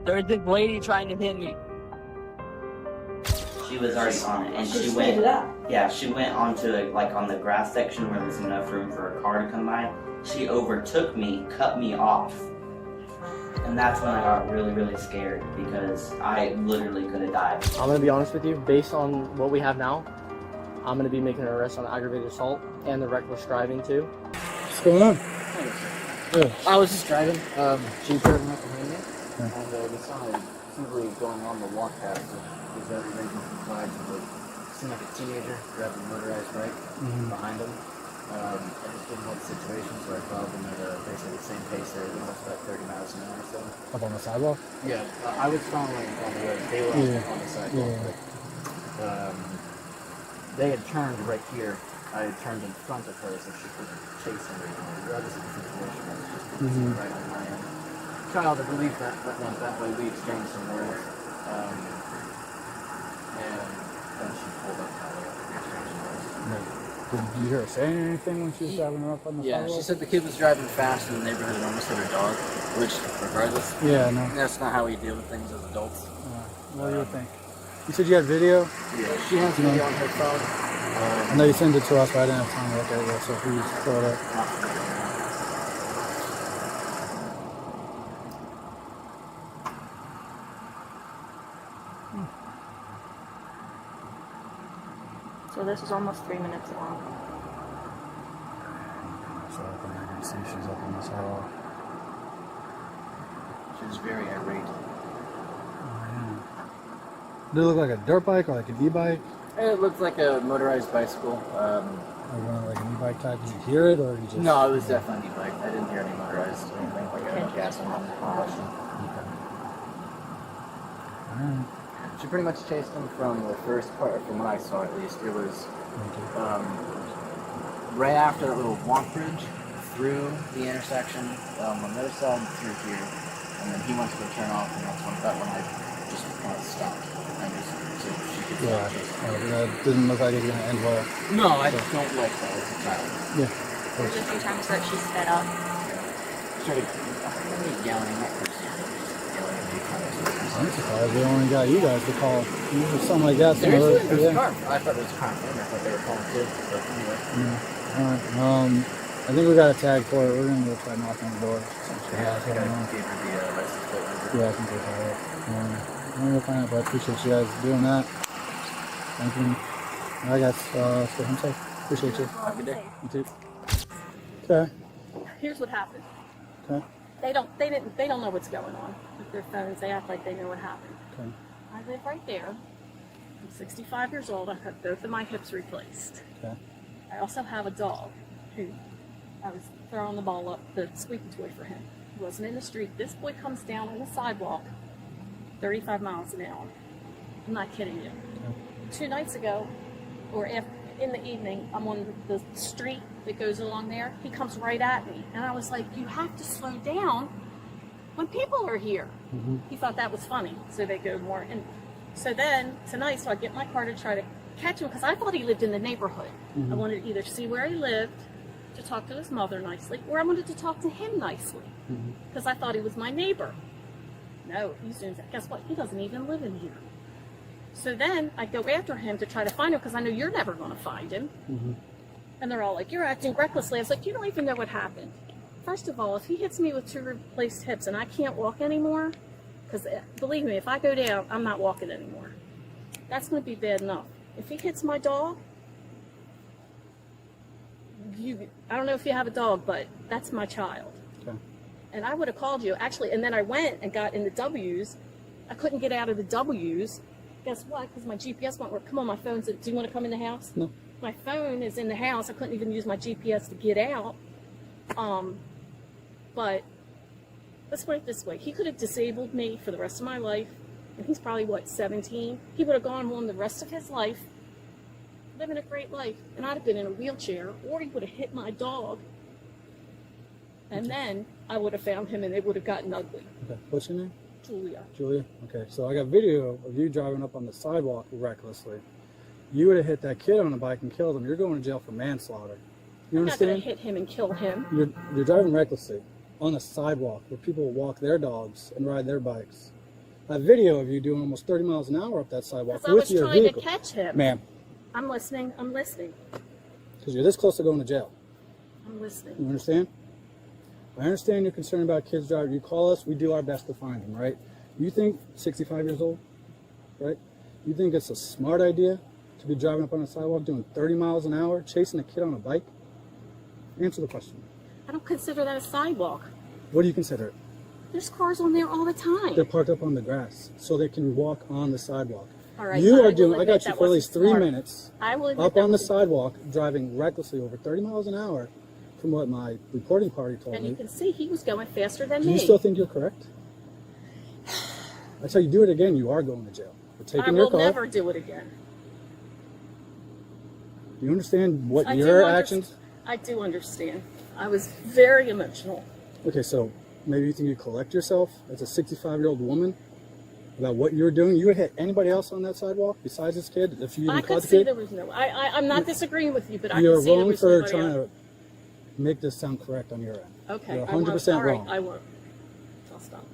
There's this lady trying to hit me. She was already on it, and she went. Yeah, she went onto like on the grass section where there's enough room for a car to come by. She overtook me, cut me off, and that's when I got really, really scared because I literally could have died. I'm gonna be honest with you. Based on what we have now, I'm gonna be making an arrest on aggravated assault and the reckless driving too. What's going on? Yeah. I was just driving. She's driving up behind me, and we saw it simply going on the walk path. Is that raising some flags? It seemed like a teenager grabbing a motorized bike behind him. I just didn't know the situation, so I followed them at basically the same pace there, almost about 30 miles an hour or so. Up on the sidewalk? Yeah, I was following on the road. They were on the sidewalk. But, they had turned right here. I had turned in front of her so she could chase him. Regardless of the situation, I was just right on my end. Child, I believe that went that way. We exchanged some words. And then she pulled up my way. Did you hear her say anything when she was driving her up on the sidewalk? Yeah, she said the kid was driving fast in the neighborhood and almost hit her dog, which, regardless, that's not how we deal with things as adults. What do you think? You said you had video? Yeah, she has video on her phone. I know you sent it to us, but I didn't have time to look at it, so if you just throw it up. So this is almost 3 minutes long. So I can see she's up on the sidewalk. She was very irate. Did it look like a dirt bike or like an e-bike? It looked like a motorized bicycle. Like an e-bike type. Did you hear it or did you just... No, it was definitely an e-bike. I didn't hear any motorized or anything like a gas combustion. Alright. She pretty much chased him from the first part, from what I saw at least. It was right after that little walk bridge through the intersection. On the other side through here, and then he went to go turn off, and that's when I just kind of stopped. And just so she could that didn't look like it was going to end well. No, I don't like that as a child. Yeah. There's a few times that she sped up. Started yelling at her. I'm surprised they only got you guys to call. Usually something like that. Seriously? It was a car. I thought it was a car. I thought they were calling too. But anyway. Alright. I think we got a tag for it. We're going to go try knocking on the door. Yeah, I think I gave her the license plate number. Yeah, I can take that up. I'm going to find out, but I appreciate you guys doing that. Thank you. Alright guys, stay home safe. Appreciate you. Have a good day. You too. Okay. Here's what happened. Okay. They don't know what's going on with their phones. They act like they know what happened. Okay. I live right there. I'm 65 years old. I've had both of my hips replaced. Okay. I also have a dog who I was throwing the ball up, the squeaky toy for him. He wasn't in the street. This boy comes down on the sidewalk, 35 miles an hour. I'm not kidding you. Okay. 2 nights ago, or in the evening, I'm on the street that goes along there. He comes right at me. And I was like, you have to slow down when people are here. He thought that was funny. So they go more. And so then tonight, so I get my car to try to catch him because I thought he lived in the neighborhood. I wanted to either see where he lived, to talk to his mother nicely, or I wanted to talk to him nicely because I thought he was my neighbor. No, he's doing that. Guess what? He doesn't even live in here. So then I go after him to try to find him because I know you're never going to find him. And they're all like, you're acting recklessly. I was like, you don't even know what happened. First of all, if he hits me with 2 replaced hips and I can't walk anymore, because believe me, if I go down, I'm not walking anymore. That's going to be bad enough. If he hits my dog, I don't know if you have a dog, but that's my child. Okay. And I would have called you, actually, and then I went and got in the W's. I couldn't get out of the W's. Guess what? Because my GPS won't work. Come on, my phone's. Do you want to come in the house? No. My phone is in the house. I couldn't even use my GPS to get out. But let's put it this way. He could have disabled me for the rest of my life. And he's probably, what, 17? He would have gone home the rest of his life, living a great life. And I'd have been in a wheelchair, or he would have hit my dog. And then I would have found him and it would have gotten ugly. Okay. What's your name? Julia. Julia? Okay, so I got video of you driving up on the sidewalk recklessly. You would have hit that kid on the bike and killed him. You're going to jail for manslaughter. You I'm understand? not going to hit him and kill him. You're driving recklessly on a sidewalk where people walk their dogs and ride their bikes. a video of you doing almost 30 miles an hour up that sidewalk Because I with was your trying vehicle. to catch him. Ma'am, I'm listening. I'm listening. because you're this close to going to jail. I'm listening. You understand? I understand you're concerned about kids driving. You call us, we do our best to find them, right? You think 65 years old, right? You think it's a smart idea to be driving up on a sidewalk doing 30 miles an hour, chasing a kid on a bike? Answer the question. I don't consider that a sidewalk. What do you consider it? There's cars on there all the time. They're parked up on the grass so they can walk on the sidewalk. All right, You I are will doing, I admit got you that for at least wasn't 3 smart. minutes I will admit up that on the wasn't- sidewalk driving recklessly over 30 miles an hour from what my reporting party told And me. you can see he was going faster than Do me. you still think you're correct? I tell you, do it again, you are going to jail. We're I taking your will car. never do it again. Do you understand what I do your underst- actions? I do understand. I was very emotional. Okay, so maybe you think you collect yourself as a 65-year-old woman about what you're doing. You would hit anybody else on that sidewalk besides this kid if you even I caught could the see kid? there was no. I'm not disagreeing with you, but I You're could see there wrong was for nobody trying else. to make this sound correct on your end. Okay, You're I won't. 100% All right, wrong. I won't. I'll stop.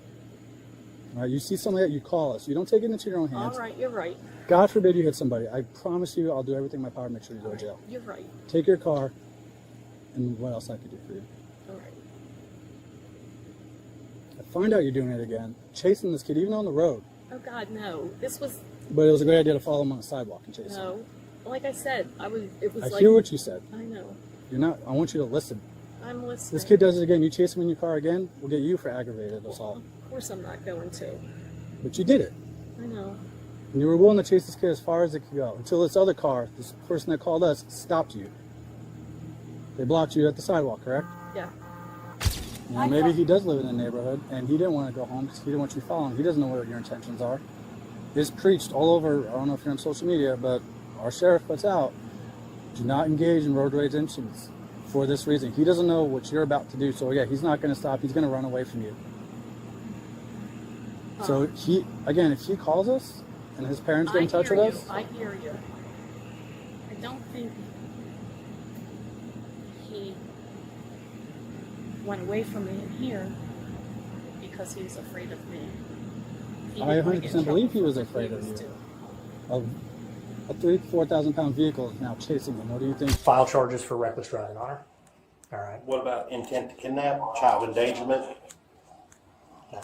All right, you see something like that, you call us. You don't take it into your own hands. All right, you're right. God forbid you hit somebody. I promise you I'll do everything in my power to make sure you go to jail. You're right. Take your car, and what else I could do for you. All right. I find out you're doing it again, chasing this kid even on the road. Oh God, no. This was But it was a great idea to follow him on the sidewalk and chase him. no. Like I said, I was. It was I like. hear what you said. I know. You're not. I want you to listen. I'm listening. This kid does it again. You chase him in your car again, we'll get you for aggravated assault. Of course, I'm not going to. But you did it. I know. And you were willing to chase this kid as far as it could go until this other car, this person that called us, stopped you. They blocked you at the sidewalk, correct? Yeah. You know, maybe he does live in the neighborhood and he didn't want to go home because he didn't want you following. He doesn't know what your intentions are. It's preached all over. I don't know if you're on social media, but our sheriff puts out, do not engage in road rage incidents for this reason. He doesn't know what you're about to do, so yeah, he's not going to stop. He's going to run away from you. So he, again, if he calls us and his parents get in touch with us, I hear you. I don't think he went away from me in here because he was afraid of me. He I didn't wanna get in 100% believe trouble he was for what afraid of was you. doing. a 4,000 pound vehicle is now chasing him. What do you think? File charges for reckless driving on her. All right. What about intent to kidnap, child endangerment? No.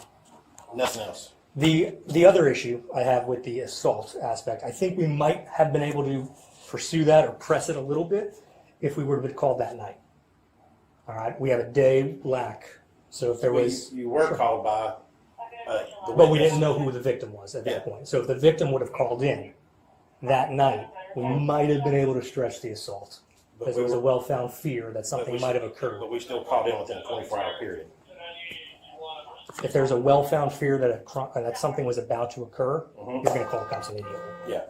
Nothing else. The other issue I have with the assault aspect, I think we might have been able to pursue that or press it a little bit if we would have been called that night. All right. We have a day lack. So if there was. You were called by the But we witness. didn't know who the victim was at that Yeah. point. So if the victim would have called in that night, we might have been able to stretch the assault. But Because we there was a were- well-found fear that but something we might have still- occurred. But we still called in within a 24-hour period. If there's a well-found fear that that something was about to occur, Mhm. you're going to call cops immediately. Yeah.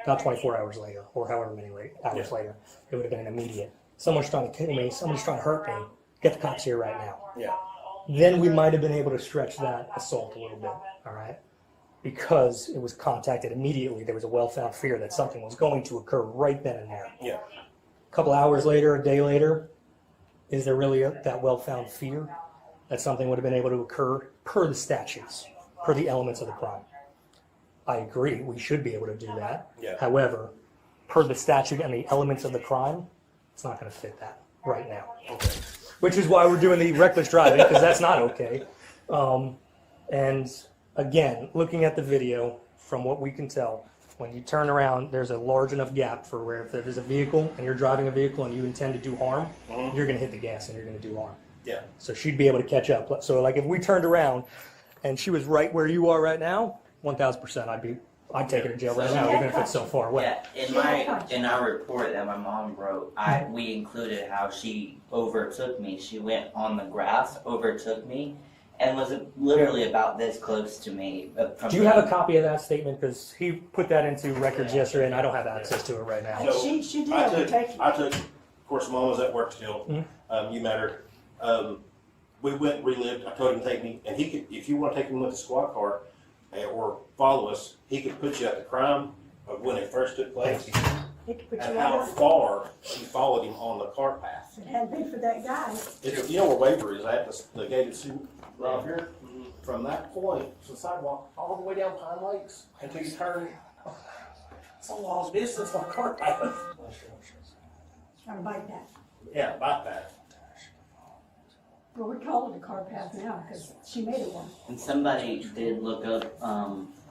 Not 24 hours later, or however many hours Yeah. later. It would have been an immediate. Someone's trying to kill me. Someone's trying to hurt me. Get the cops here right now. Yeah. Then we might have been able to stretch that assault a little bit. All right. Because it was contacted immediately. There was a well-found fear that something was going to occur right then and there. Yeah. A couple hours later, a day later, is there really that well-found fear that something would have been able to occur per the statutes, per the elements of the crime? I agree, we should be able to do that. Yeah. However, per the statute and the elements of the crime, it's not going to fit that right now. Okay. Which is why we're doing the reckless driving, because that's not okay. And again, looking at the video, from what we can tell, when you turn around, there's a large enough gap for where if there's a vehicle and you're driving a vehicle and you intend to do harm, you're going to hit the gas and you're going to do harm. Yeah. So she'd be able to catch up. So like if we turned around and she was right where you are right now, 1,000%, I'd take her to jail right now, even if it's so far away. Yeah, in our report that my mom wrote, we included how she overtook me. She went on the grass, overtook me, and was literally about this close to me. Do you have a copy of that statement? Because he put that into records yesterday, and I don't have access to it right now. So She did I overtake you. took, of course, Mom was at work still. You met her. We went and relived. I told him to take me, and he could, if you want to take him with the squad car or follow us, he could put you at the crime of when it first took place He could put and you how on. far she followed him on the cart path. It had been for that guy. You know where Waver is at, the gated suit right here? from that point to the sidewalk all the way down Pine Lakes until you turn. It's a long distance on a car path. On a bike path. Yeah, bike path. Well, we call it a car path now because she made it one. And somebody did look up,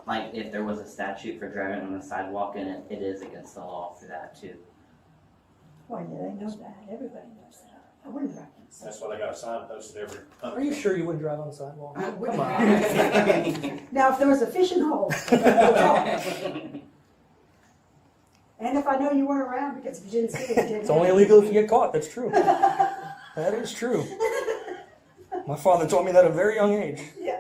like if there was a statute for driving on the sidewalk, and it is against the law for that too. Well, yeah, they know that. Everybody knows that. I wouldn't drive on the sidewalk. That's why they got a sign posted every. Are you sure you wouldn't drive on the sidewalk? I wouldn't Come drive on the sidewalk. Now, if there was a fishing hole, and if I know you weren't around because if you didn't see it, you didn't. It's only illegal if you get caught. That's true. That is true. My father taught me that at a very young age. Yeah.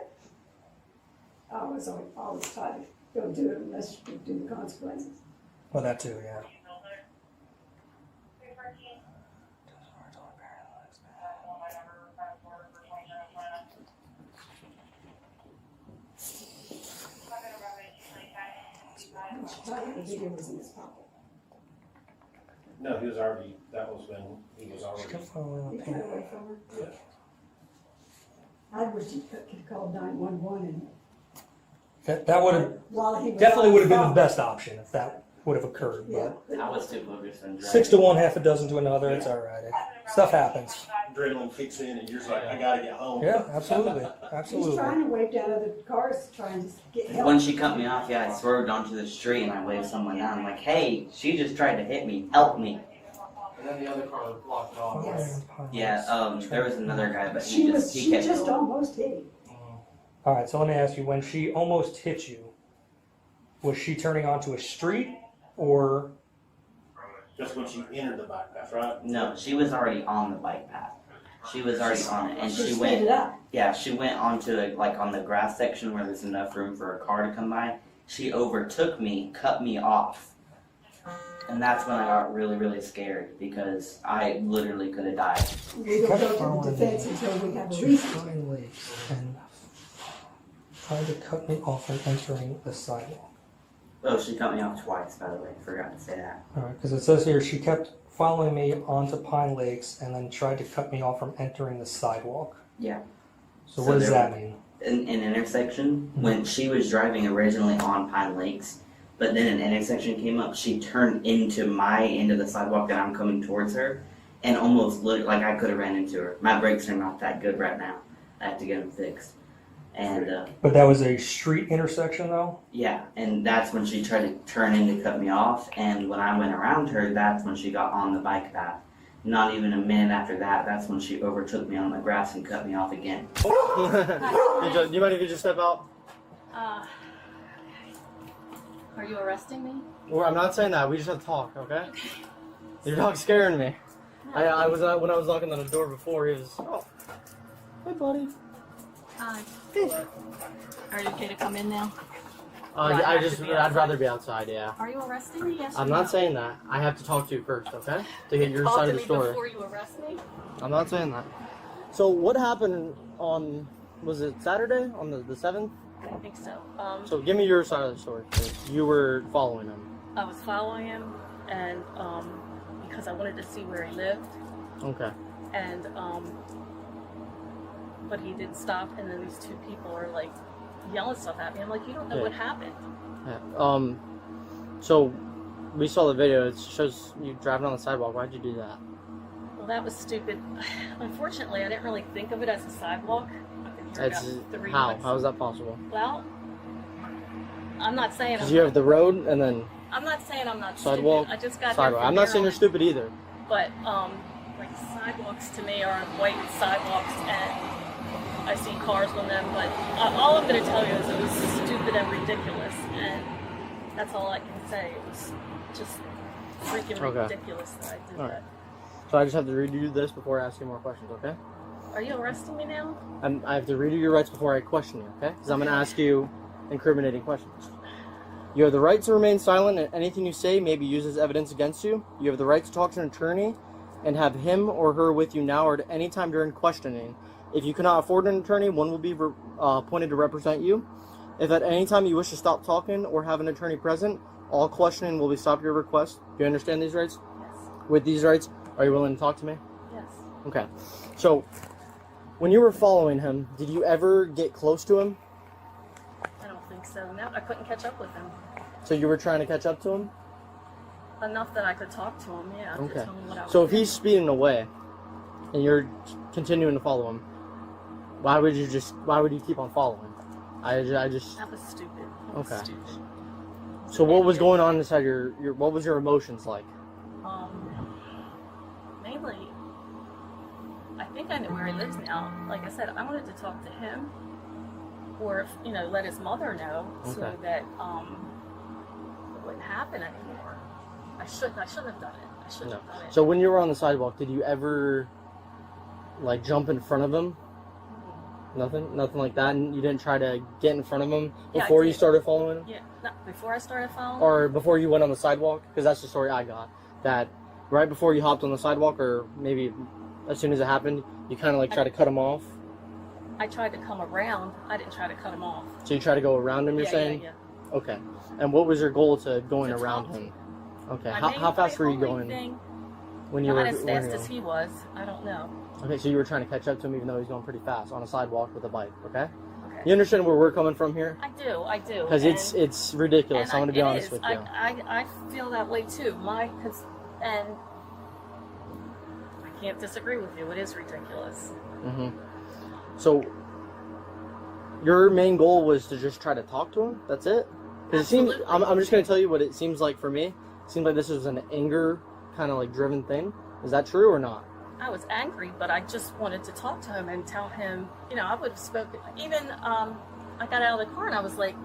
I was always trying to go do it unless you could do the consequences. Well, that too, yeah. The video was in his pocket. No, he was already. That was when he was She already. kept following You up. got away from her? I wish you could have called 911 That would have and while he was definitely on would have been phone. the best option if that would have occurred. Yeah. But I was too focused on driving. 6 to 1, half a dozen to another. It's all right. Stuff happens. Adrenaline kicks in, and you're just like, I gotta get home. Yeah, absolutely, He's absolutely. trying to wave down other cars, trying to get help. When she cut me off, yeah, I swerved onto the street and I waved someone down. I'm like, hey, she just tried to hit me. Help me. And then the other car blocked off. Yes. Yeah, there was another guy, but She he kept just going. almost hit him. All right, so let me ask you: when she almost hit you, was she turning onto a street or? Just when she entered the bike path, right? No, she was already on the bike path. She was already on it, and She she sped went. it up. Yeah, she went onto like on the grass section where there's enough room for a car to come by. She overtook me, cut me off, and that's when I got really, really scared because I literally could have died. We don't go to the defense until we have a reason. And tried to cut me off from entering the sidewalk. Oh, she cut me off twice, by the way. Forgot to say that. All right, because it says here she kept following me onto Pine Lakes and then tried to cut me off from entering the sidewalk. Yeah. So what does there- that mean? An intersection, when she was driving originally on Pine Lakes, but then an intersection came up, she turned into my end of the sidewalk that I'm coming towards her, and almost looked like I could have ran into her. My brakes are not that good right now. I have to get them fixed. And But that was a street intersection, though. yeah, and that's when she tried to turn in to cut me off, and when I went around her, that's when she got on the bike path. Not even a minute after that, that's when she overtook me on the grass and cut me off again. Do you mind if you just step out? Are you arresting me? Well, I'm not saying that. We just have to talk, okay? Your dog's scaring me. I was when I was knocking on the door before. He was. Oh, hey, buddy. Hi. Are you okay to come in now? I'd outside? rather be outside. Yeah. Are you arresting me? Yes. I'm or not no? saying that. I have to talk to you first, okay? To get your Talk side to of the me story. before you arrest me. I'm not saying that. So what happened on? Was it Saturday on the 7th? I think so. So give me your side of the story. 'Cause you were following him. I was following him, and because I wanted to see where he lived, Okay. and but he didn't stop, and then these two people are like yelling stuff at me. I'm like, you don't know Yeah. what happened. Yeah. So we saw the video. It shows you driving on the sidewalk. Why'd you do that? Well, that was stupid. Unfortunately, I didn't really think of it as a sidewalk. I've been here It's about 3 how? months. How is that possible? Well, I'm not saying Because you have the road and then I'm not saying I'm not sidewalk. stupid. I just got sidewalk. here I'm from not saying you're Maryland. stupid either. But like sidewalks to me are white sidewalks, and I see cars on them. But all I'm going to tell you is it was stupid and ridiculous, and that's all I can say. It was just freaking Okay. ridiculous that I did All that. right. So I just have to redo this before I ask you more questions, okay? Are you arresting me now? I have to redo your rights before I question you, okay? Because I'm going to ask you incriminating questions. You have the right to remain silent, and anything you say may be used as evidence against you. You have the right to talk to an attorney and have him or her with you now or at any time during questioning. If you cannot afford an attorney, one will be appointed to represent you. If at any time you wish to stop talking or have an attorney present, all questioning will be stopped at your request. Do you understand these rights? Yes. With these rights, are you willing to talk to me? Yes. Okay. So, when you were following him, did you ever get close to him? I don't think so. No, I couldn't catch up with him. So you were trying to catch up to him? Enough that I could talk to him, yeah. To Okay. tell him what I was So if doing. he's speeding away and you're continuing to follow him, why would you keep on following? I just That was stupid. That was Okay. stupid. So what was going on inside your what was your emotions like? Mainly, I think I know where he lives now. Like I said, I wanted to talk to him, or let his mother know, so Okay. that it wouldn't happen anymore. I shouldn't have done it. I shouldn't have done it. So when you were on the sidewalk, did you ever like jump in front of him? Nothing like that, and you didn't try to get in front of him Yeah, I before you did. started following him, Yeah, before I started following. or before you went on the sidewalk? Because that's the story I got. That right before you hopped on the sidewalk, or maybe as soon as it happened, you kind of like tried to cut him off. I tried to come around. I didn't try to cut him off. So you tried to go around him. You're Yeah, saying? yeah. Okay. And what was your goal to going To around talk to him? Okay. My How fast were you only going thing, when you not were? as when fast you were- as he was. I don't know. Okay, so you were trying to catch up to him even though he's going pretty fast on a sidewalk with a bike. Okay. Okay. You understand where we're coming from here? I do. Because it's ridiculous. And I'm going to be it honest is. with you. I feel that way too. And I can't disagree with you. It is ridiculous. Mm-hmm. So your main goal was to just try to talk to him. That's it. Because it seems. I'm just going to tell you what it seems like for me. It seems like this was an anger kind of like driven thing. Is that true or not? I was angry, but I just wanted to talk to him and tell him, I would have spoken. Even I got out of the car and I was like,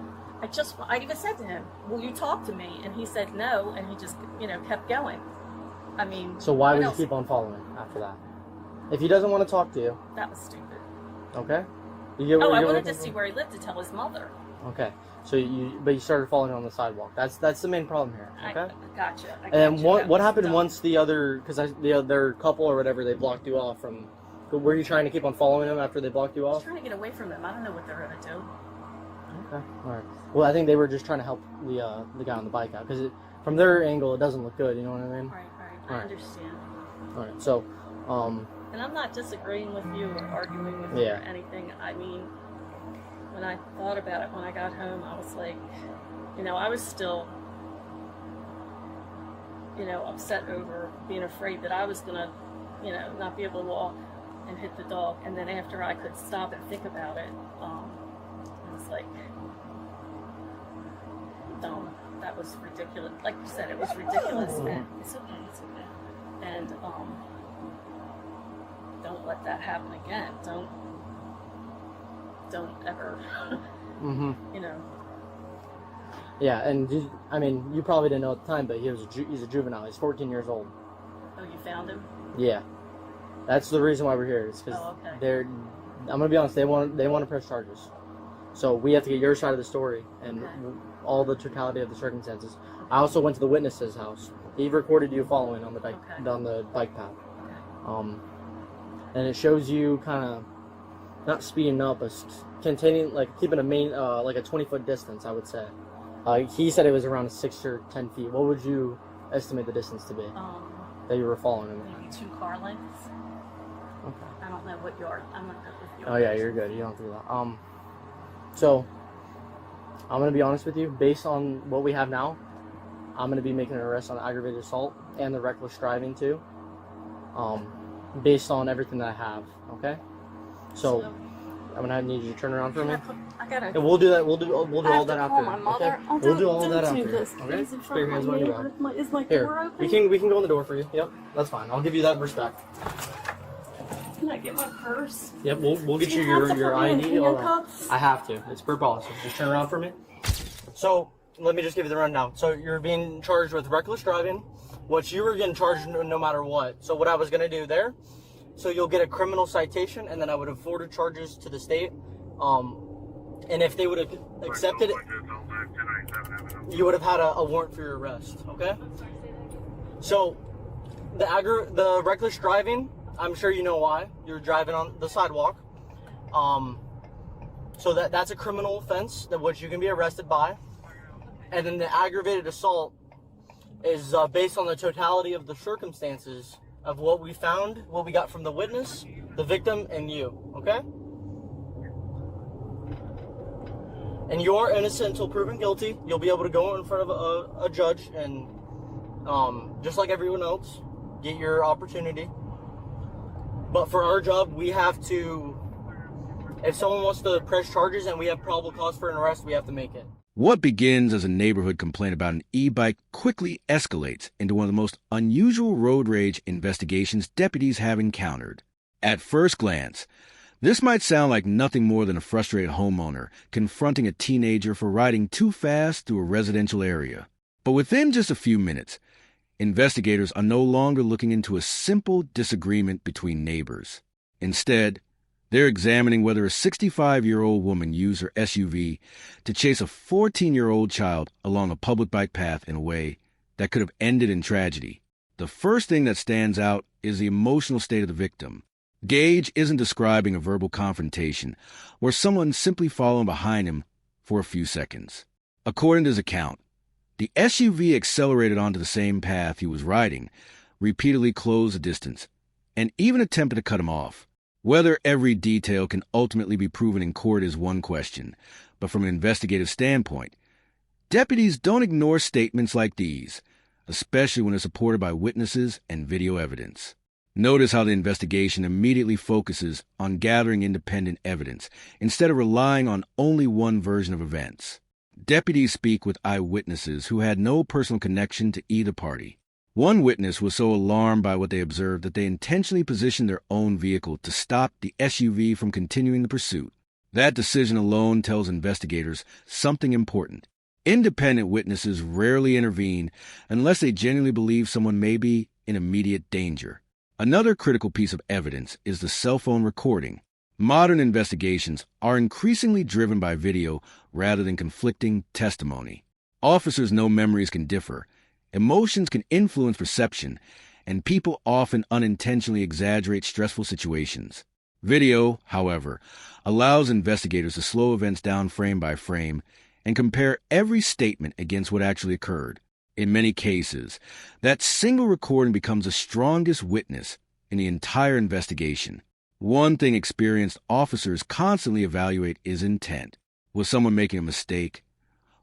I even said to him, will you talk to me? And he said no, and he just, kept going. I mean. So why what would you else? keep on following after that? If he doesn't want to talk to you, That was stupid. okay? You get where I you're wanted to looking see for? where he lived to tell his mother. Okay. So you started following on the sidewalk. That's the main problem here. Okay. I gotcha. And what That was happened dumb. once the other couple or whatever, they blocked you off from? Were you trying to keep on following them after they blocked you I was off? trying to get away from them. I don't know what they're gonna do. Okay. All right. Well, I think they were just trying to help the guy on the bike out because from their angle it doesn't look good. You know what I mean? Right. I Alright. understand. All right. So, And I'm not disagreeing with you or arguing with you or anything. I mean, when I thought about it when I got home, I was like, I was still, upset over being afraid that I was gonna, not be able to walk and hit the dog. And then after I could stop and think about it, I was like, dumb. That was ridiculous. Like you said, it was ridiculous. And it's okay. And don't let that happen again. Don't ever, mm-hmm. you know. Yeah, and you probably didn't know at the time, but he's a juvenile. He's 14 years old. Oh, you found him? Yeah, that's the reason why we're here. Is because I'm gonna be honest. They want to press charges, so we have to get your side of the story and all the totality of the circumstances. I also went to the witness's house. He recorded you following on the bike path. And it shows you kind of not speeding up, but continuing, like keeping a 20-foot distance, I would say. He said it was around 6 or 10 feet. What would you estimate the distance to be that you were following him? Maybe 2 car lengths. Okay. I don't know what yard. I'm not good with yards. Oh yeah, you're good. You don't do that. So I'm gonna be honest with you. Based on what we have now, I'm gonna be making an arrest on aggravated assault and the reckless driving too. Based on everything that I have. Okay. So I'm gonna need you to turn around for me. I gotta. And we'll do that. We'll do all that after. My mother. Okay. Oh, We'll do all that don't after. do this, Okay. please, in Put front your of hands my behind your neighbor. back. Is my Here, door open? we can go in the door for you. Yep, that's fine. I'll give you that respect. Can I get my purse? Yep, we'll get Do you you have to your put me in ID. All that. handcuffs? I have to. It's per policy. Just turn around for me. So let me just give you the rundown. So you're being charged with reckless driving, which you were getting charged no matter what. So what I was gonna do there, so you'll get a criminal citation, and then I would have forwarded charges to the state. And if they would have accepted it, you would have had a warrant for your arrest. Okay. So the reckless driving, I'm sure you know why. You're driving on the sidewalk. So that's a criminal offense that which you can be arrested by. And then the aggravated assault is based on the totality of the circumstances of what we found, what we got from the witness, the victim and you, okay? And you are innocent until proven guilty. You'll be able to go in front of a judge and, just like everyone else, get your opportunity. But for our job, we have to, if someone wants to press charges and we have probable cause for an arrest, we have to make it. What begins as a neighborhood complaint about an e-bike quickly escalates into one of the most unusual road rage investigations deputies have encountered. At first glance, this might sound like nothing more than a frustrated homeowner confronting a teenager for riding too fast through a residential area. But within just a few minutes, investigators are no longer looking into a simple disagreement between neighbors. Instead, they're examining whether a 65-year-old woman used her SUV to chase a 14-year-old child along a public bike path in a way that could have ended in tragedy. The first thing that stands out is the emotional state of the victim. Gage isn't describing a verbal confrontation where someone's simply following behind him for a few seconds. According to his account, the SUV accelerated onto the same path he was riding, repeatedly closed the distance, and even attempted to cut him off. Whether every detail can ultimately be proven in court is one question, but from an investigative standpoint, deputies don't ignore statements like these, especially when they're supported by witnesses and video evidence. Notice how the investigation immediately focuses on gathering independent evidence instead of relying on only one version of events. Deputies speak with eyewitnesses who had no personal connection to either party. One witness was so alarmed by what they observed that they intentionally positioned their own vehicle to stop the SUV from continuing the pursuit. That decision alone tells investigators something important. Independent witnesses rarely intervene unless they genuinely believe someone may be in immediate danger. Another critical piece of evidence is the cell phone recording. Modern investigations are increasingly driven by video rather than conflicting testimony. Officers know memories can differ, emotions can influence perception, and people often unintentionally exaggerate stressful situations. Video, however, allows investigators to slow events down frame by frame and compare every statement against what actually occurred. In many cases, that single recording becomes the strongest witness in the entire investigation. One thing experienced officers constantly evaluate is intent. Was someone making a mistake,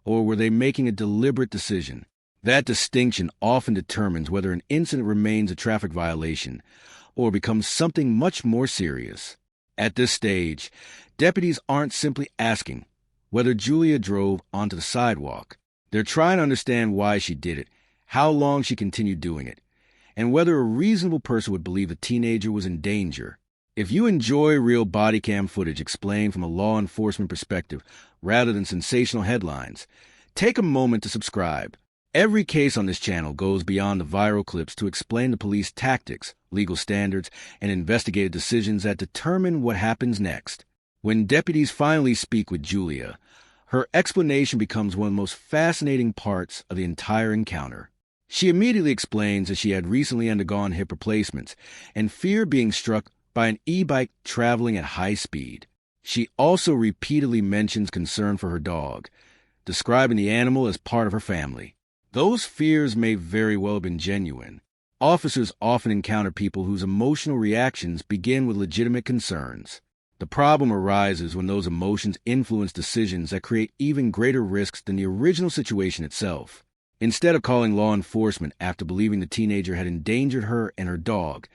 or were they making a deliberate decision? That distinction often determines whether an incident remains a traffic violation or becomes something much more serious. At this stage, deputies aren't simply asking whether Julia drove onto the sidewalk. They're trying to understand why she did it, how long she continued doing it, and whether a reasonable person would believe the teenager was in danger. If you enjoy real body cam footage explained from a law enforcement perspective rather than sensational headlines, take a moment to subscribe. Every case on this channel goes beyond the viral clips to explain the police tactics, legal standards, and investigative decisions that determine what happens next. When deputies finally speak with Julia, her explanation becomes one of the most fascinating parts of the entire encounter. She immediately explains that she had recently undergone hip replacements and feared being struck by an e-bike traveling at high speed. She also repeatedly mentions concern for her dog, describing the animal as part of her family. Those fears may very well have been genuine. Officers often encounter people whose emotional reactions begin with legitimate concerns. The problem arises when those emotions influence decisions that create even greater risks than the original situation itself. Instead of calling law enforcement after believing the teenager had endangered her and her dog,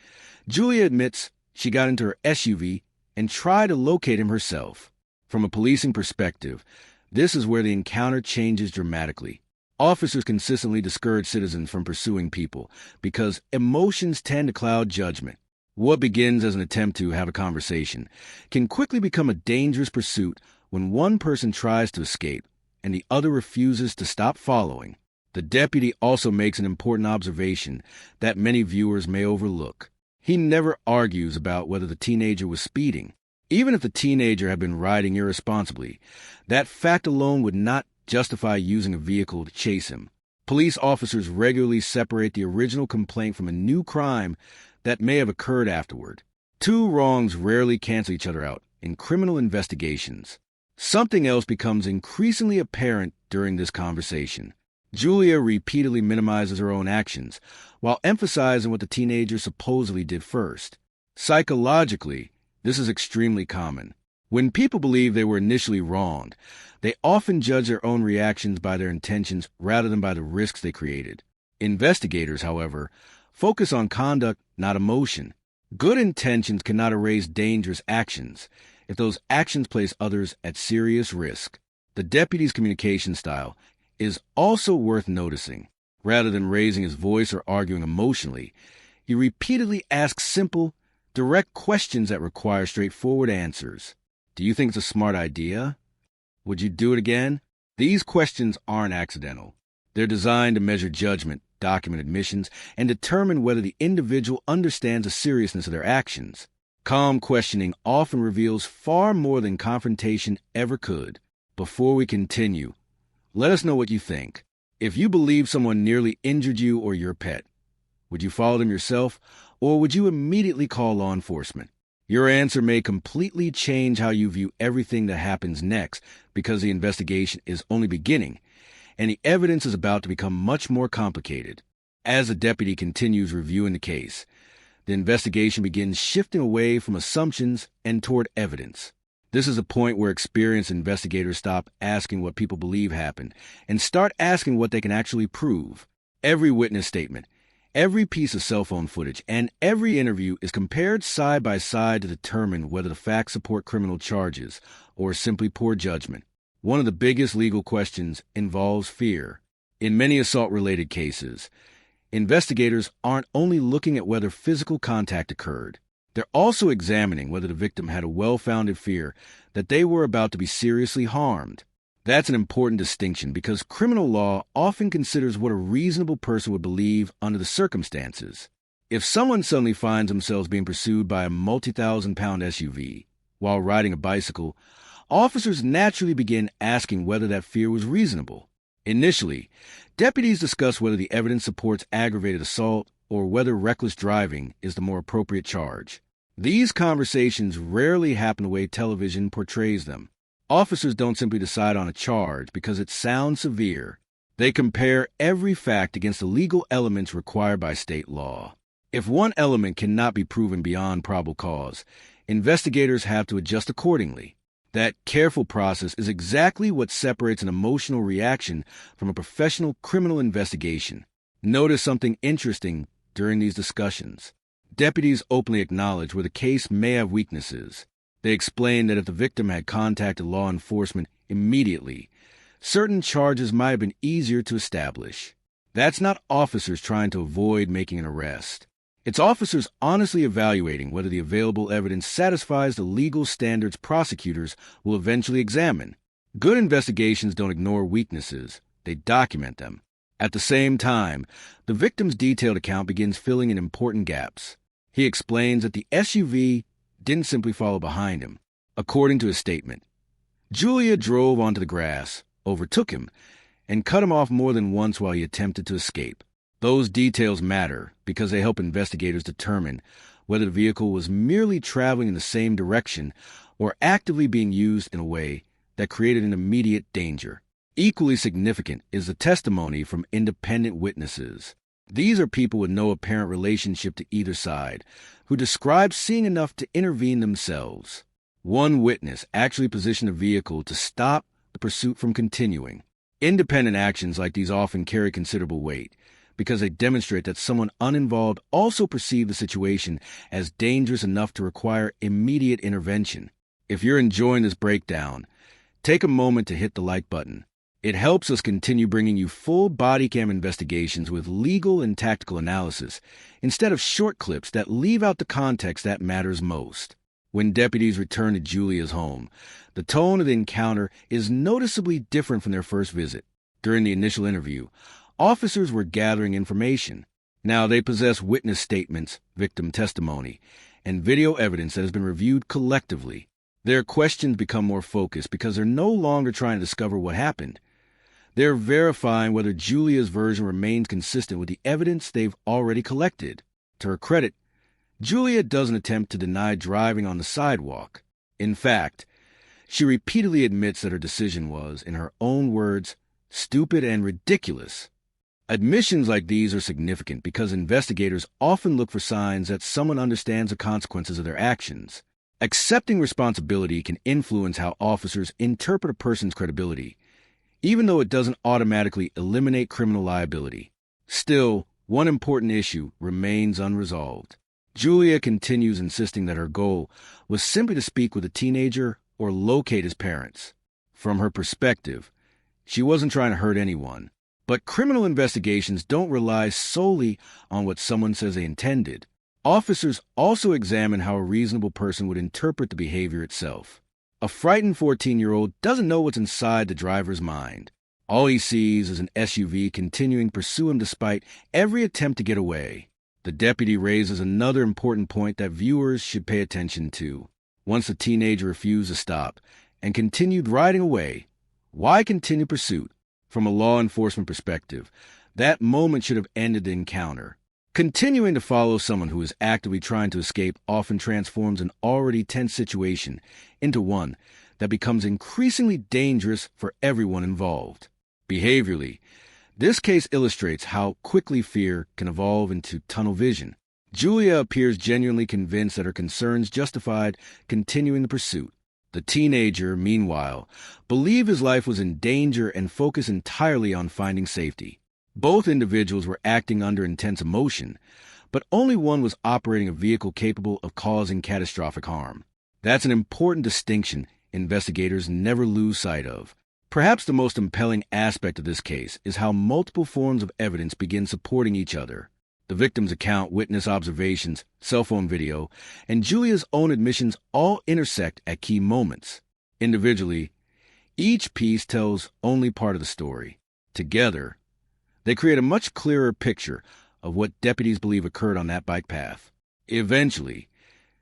Julia admits she got into her SUV and tried to locate him herself. From a policing perspective, this is where the encounter changes dramatically. Officers consistently discourage citizens from pursuing people because emotions tend to cloud judgment. What begins as an attempt to have a conversation can quickly become a dangerous pursuit when one person tries to escape and the other refuses to stop following. The deputy also makes an important observation that many viewers may overlook. He never argues about whether the teenager was speeding. Even if the teenager had been riding irresponsibly, that fact alone would not justify using a vehicle to chase him. Police officers regularly separate the original complaint from a new crime that may have occurred afterward. Two wrongs rarely cancel each other out in criminal investigations. Something else becomes increasingly apparent during this conversation. Julia repeatedly minimizes her own actions while emphasizing what the teenager supposedly did first. Psychologically, this is extremely common. When people believe they were initially wronged, they often judge their own reactions by their intentions rather than by the risks they created. Investigators, however, focus on conduct, not emotion. Good intentions cannot erase dangerous actions if those actions place others at serious risk. The deputy's communication style is also worth noticing. Rather than raising his voice or arguing emotionally, he repeatedly asks simple, direct questions that require straightforward answers. Do you think it's a smart idea? Would you do it again? These questions aren't accidental. They're designed to measure judgment, document admissions, and determine whether the individual understands the seriousness of their actions. Calm questioning often reveals far more than confrontation ever could. Before we continue, let us know what you think. If you believe someone nearly injured you or your pet, would you follow them yourself, or would you immediately call law enforcement? Your answer may completely change how you view everything that happens next, because the investigation is only beginning, and the evidence is about to become much more complicated. As the deputy continues reviewing the case, the investigation begins shifting away from assumptions and toward evidence. This is a point where experienced investigators stop asking what people believe happened and start asking what they can actually prove. Every witness statement, every piece of cell phone footage, and every interview is compared side by side to determine whether the facts support criminal charges or simply poor judgment. One of the biggest legal questions involves fear. In many assault-related cases, investigators aren't only looking at whether physical contact occurred. They're also examining whether the victim had a well-founded fear that they were about to be seriously harmed. That's an important distinction because criminal law often considers what a reasonable person would believe under the circumstances. If someone suddenly finds themselves being pursued by a multi-thousand-pound SUV while riding a bicycle, officers naturally begin asking whether that fear was reasonable. Initially, deputies discuss whether the evidence supports aggravated assault or whether reckless driving is the more appropriate charge. These conversations rarely happen the way television portrays them. Officers don't simply decide on a charge because it sounds severe. They compare every fact against the legal elements required by state law. If one element cannot be proven beyond probable cause, investigators have to adjust accordingly. That careful process is exactly what separates an emotional reaction from a professional criminal investigation. Notice something interesting during these discussions. Deputies openly acknowledge where the case may have weaknesses. They explain that if the victim had contacted law enforcement immediately, certain charges might have been easier to establish. That's not officers trying to avoid making an arrest. It's officers honestly evaluating whether the available evidence satisfies the legal standards prosecutors will eventually examine. Good investigations don't ignore weaknesses, they document them. At the same time, the victim's detailed account begins filling in important gaps. He explains that the SUV didn't simply follow behind him. According to his statement, Julia drove onto the grass, overtook him, and cut him off more than once while he attempted to escape. Those details matter because they help investigators determine whether the vehicle was merely traveling in the same direction or actively being used in a way that created an immediate danger. Equally significant is the testimony from independent witnesses. These are people with no apparent relationship to either side, who describe seeing enough to intervene themselves. One witness actually positioned a vehicle to stop the pursuit from continuing. Independent actions like these often carry considerable weight, because they demonstrate that someone uninvolved also perceived the situation as dangerous enough to require immediate intervention. If you're enjoying this breakdown, take a moment to hit the like button. It helps us continue bringing you full body cam investigations with legal and tactical analysis, instead of short clips that leave out the context that matters most. When deputies return to Julia's home, the tone of the encounter is noticeably different from their first visit. During the initial interview, officers were gathering information. Now they possess witness statements, victim testimony, and video evidence that has been reviewed collectively. Their questions become more focused because they're no longer trying to discover what happened. They're verifying whether Julia's version remains consistent with the evidence they've already collected. To her credit, Julia doesn't attempt to deny driving on the sidewalk. In fact, she repeatedly admits that her decision was, in her own words, stupid and ridiculous. Admissions like these are significant because investigators often look for signs that someone understands the consequences of their actions. Accepting responsibility can influence how officers interpret a person's credibility, even though it doesn't automatically eliminate criminal liability. Still, one important issue remains unresolved. Julia continues insisting that her goal was simply to speak with a teenager or locate his parents. From her perspective, she wasn't trying to hurt anyone. But criminal investigations don't rely solely on what someone says they intended. Officers also examine how a reasonable person would interpret the behavior itself. A frightened 14-year-old doesn't know what's inside the driver's mind. All he sees is an SUV continuing to pursue him despite every attempt to get away. The deputy raises another important point that viewers should pay attention to. Once the teenager refused to stop and continued riding away, why continue pursuit? From a law enforcement perspective, that moment should have ended the encounter. Continuing to follow someone who is actively trying to escape often transforms an already tense situation into one that becomes increasingly dangerous for everyone involved. Behaviorally, this case illustrates how quickly fear can evolve into tunnel vision. Julia appears genuinely convinced that her concerns justified continuing the pursuit. The teenager, meanwhile, believed his life was in danger and focused entirely on finding safety. Both individuals were acting under intense emotion, but only one was operating a vehicle capable of causing catastrophic harm. That's an important distinction investigators never lose sight of. Perhaps the most compelling aspect of this case is how multiple forms of evidence begin supporting each other. The victim's account, witness observations, cell phone video, and Julia's own admissions all intersect at key moments. Individually, each piece tells only part of the story. Together, they create a much clearer picture of what deputies believe occurred on that bike path. Eventually,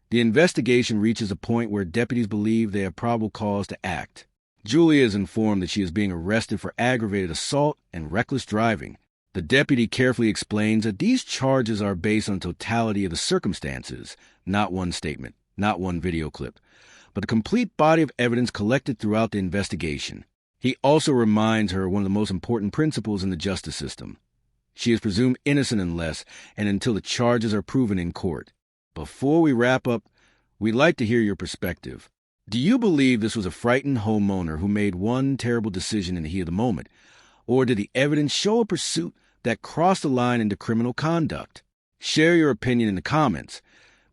the investigation reaches a point where deputies believe they have probable cause to act. Julia is informed that she is being arrested for aggravated assault and reckless driving. The deputy carefully explains that these charges are based on totality of the circumstances, not one statement, not one video clip, but a complete body of evidence collected throughout the investigation. He also reminds her one of the most important principles in the justice system. She is presumed innocent unless and until the charges are proven in court. Before we wrap up, we'd like to hear your perspective. Do you believe this was a frightened homeowner who made one terrible decision in the heat of the moment? Or did the evidence show a pursuit that crossed the line into criminal conduct? Share your opinion in the comments,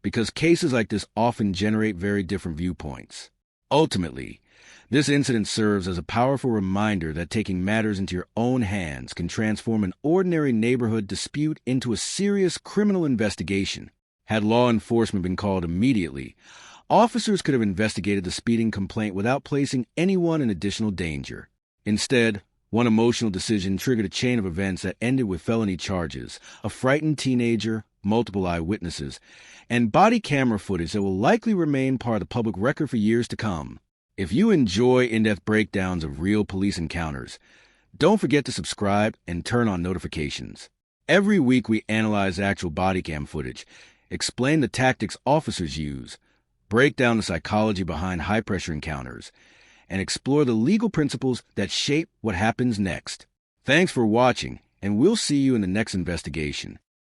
because cases like this often generate very different viewpoints. Ultimately, this incident serves as a powerful reminder that taking matters into your own hands can transform an ordinary neighborhood dispute into a serious criminal investigation. Had law enforcement been called immediately, officers could have investigated the speeding complaint without placing anyone in additional danger. Instead, one emotional decision triggered a chain of events that ended with felony charges, a frightened teenager, multiple eyewitnesses, and body camera footage that will likely remain part of the public record for years to come. If you enjoy in-depth breakdowns of real police encounters, don't forget to subscribe and turn on notifications. Every week we analyze actual body cam footage, explain the tactics officers use, break down the psychology behind high-pressure encounters, and explore the legal principles that shape what happens next. Thanks for watching, and we'll see you in the next investigation.